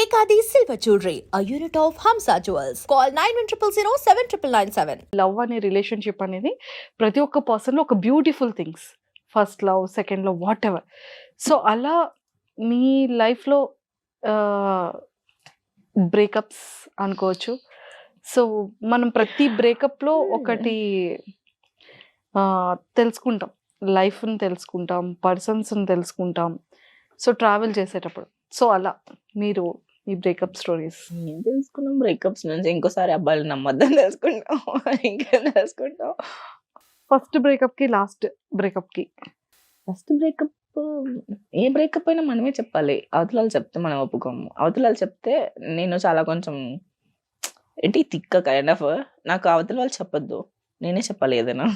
Ekadi Silver Jewelry, a unit of Hamsa Jewels. Call 9100 love అనే relationship అనేది ప్రతి ఒక్క పర్సన్లో ఒక beautiful things. First love, second love, what ever. So అలా మీ లైఫ్లో బ్రేకప్స్ అనుకోవచ్చు. సో మనం ప్రతి బ్రేకప్లో ఒకటి తెలుసుకుంటాం, లైఫ్ని తెలుసుకుంటాం, పర్సన్స్ని తెలుసుకుంటాం. సో ట్రావెల్ చేసేటప్పుడు సో అలా మీరు ఈ బ్రేకప్ స్టోరీస్ ఏం తెలుసుకున్నాం బ్రేకప్స్ నుంచి? ఇంకోసారి అబ్బాయిలు నమ్మొద్దని తెలుసుకుంటాం. ఇంకేం తెలుసుకుంటాం? ఫస్ట్ బ్రేకప్కి లాస్ట్ బ్రేకప్కి ఫస్ట్ బ్రేకప్, ఏ బ్రేకప్ అయినా మనమే చెప్పాలి. అవతలాలు చెప్తే మనం ఒప్పుకోము. అవతలాలు చెప్తే నేను చాలా కొంచెం ఏంటి తిక్క కైండ్ ఆఫ్, నాకు అవతల వాళ్ళు చెప్పొద్దు, నేనే చెప్పాలి ఏదైనా.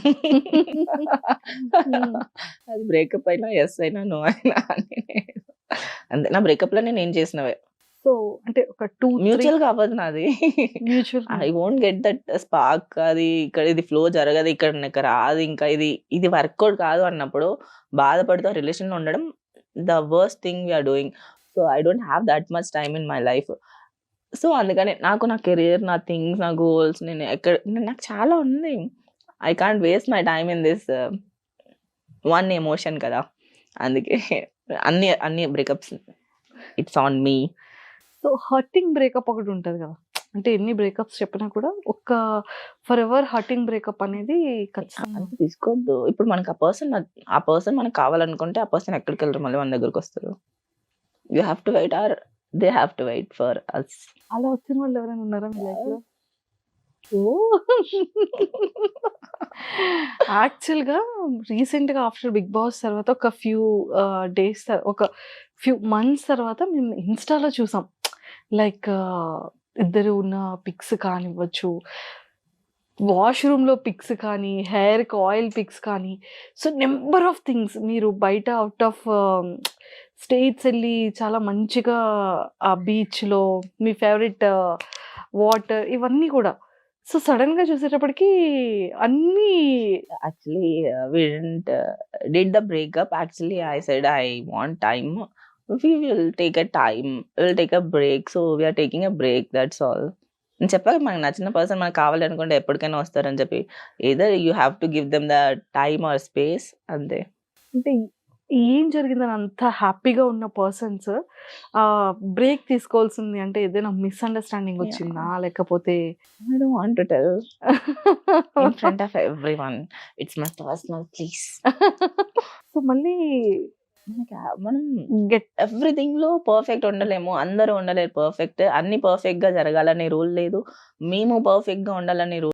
అది బ్రేకప్ అయినా ఎస్ అయినా నో అయినా అంతే. నా బ్రేకప్ లో నేను ఏం చేసినవే సో అంటే ఒక 2 మ్యూచువల్ గా అవ్వదు నాది. Mutual I won't get that spark. అది ఇక్కడ ఇది ఫ్లో జరగదు, ఇక్కడ నాకు రాదు, ఇంకా ఇది వర్కౌట్ కాదు అన్నప్పుడు బాధపడుతూ రిలేషన్ లో ఉండడం the worst thing we are doing. So I don't have that much time in my life. So అందుకని నాకు నా కెరియర్, నా థింగ్స్, నా గోల్స్, నాకు చాలా ఉంది. I can't waste my time in this one emotion కదా. అందుకే అన్ని breakups it's on me. So hurting breakup ఒకటి ఉంటుంది కదా, అంటే ఎన్ని బ్రేకప్స్ చెప్పినా కూడా ఒక ఫర్ ఎవర్ హర్టింగ్ బ్రేకప్ అనేది ఖచ్చితంగా అంత తీసుకోవద్దు. ఇప్పుడు మనకు ఆ పర్సన్ మనకు కావాలనుకుంటే ఆ పర్సన్ ఎక్కడికి వెళ్ళరు, మళ్ళీ మన దగ్గరకు వస్తారు. You have to wait or they have to wait for us. అలా వచ్చిన వాళ్ళు ఎవరైనా ఉన్నారా మీ లైఫ్లో? యాక్చువల్గా రీసెంట్గా ఆఫ్టర్ బిగ్ బాస్ తర్వాత ఒక ఫ్యూ డేస్, ఒక ఫ్యూ మంత్స్ తర్వాత మేము ఇన్స్టాలో చూసాం. లైక్ ఇద్దరు ఉన్న పిక్స్ కానివ్వచ్చు, వాష్రూమ్లో పిక్స్ కానీ, హెయిర్కి ఆయిల్ పిక్స్ కానీ, సో నెంబర్ ఆఫ్ థింగ్స్. మీరు బయట అవుట్ ఆఫ్ స్టేట్స్ వెళ్ళి చాలా మంచిగా ఆ బీచ్లో మీ ఫేవరెట్ వాటర్ ఇవన్నీ కూడా. సో సడన్గా చూసేటప్పటికి అన్నీ Actually, we didn't did the breakup. Actually, I said I want time. We will take a time. We'll take a break. So we are taking a break. That's all. నేను చెప్పాక మనకు నచ్చిన person మనకు కావాలి అనుకుంటే ఎప్పటికైనా వస్తారని చెప్పి, either you have to give them the time or space, అంతే. అంటే ఏం జరిగిందని అంత హ్యాపీగా ఉన్న పర్సన్స్ బ్రేక్ తీసుకోవాల్సింది అంటే ఏదైనా మిస్అండర్స్టాండింగ్ వచ్చిందా, లేకపోతే I don't want to tell in front of everyone. It's my personal, please. So మళ్ళీ మనం గెట్ ఎవ్రీథింగ్ లో పర్ఫెక్ట్ ఉండలేము, అందరూ ఉండలేరు పర్ఫెక్ట్. అన్ని పర్ఫెక్ట్ గా జరగాలనే రూల్ లేదు, మేము పర్ఫెక్ట్ గా ఉండాలనే రూల్